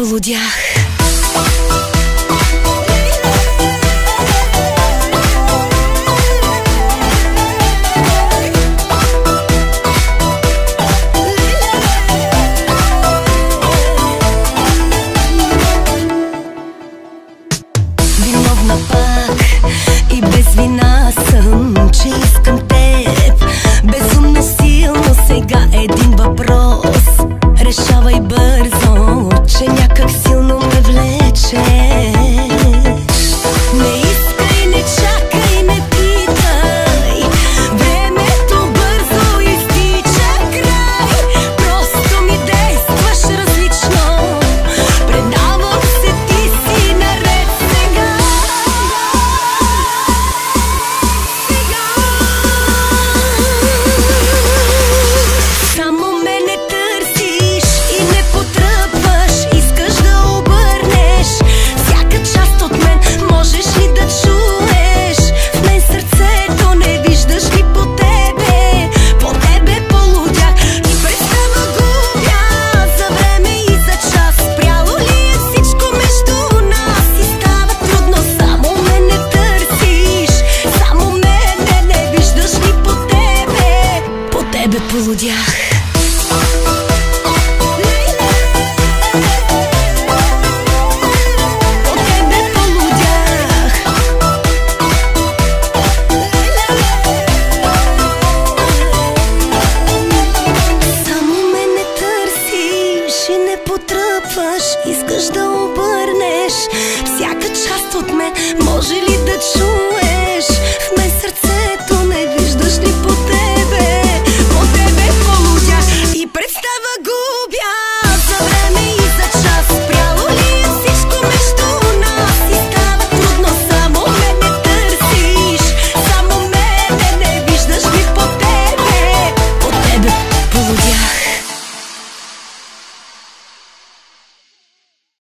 полудях. Виновна пак и без вина съм, че искам теб безумно силно. Сега един въпрос, решавай бързо, че някак силно ме влечеш. Не искай, не чакай, не питай, времето бързо изтича край. Просто ми действаш различно, предавам се, ти си наред сега. Само ме не търсиш и не потръпваш, искаш да обърнеш всяка част от мен. Можеш ли да чуеш в мен сърцето? Не виждаш ли по тебе полудях и представа губя за време и за час. Спряло ли е всичко между нас и става трудно? Само ме не търсиш, само мене не виждаш ли по тебе полудях. Потръпваш, искаш да обърнеш всяка част от мен. Може ли да чуеш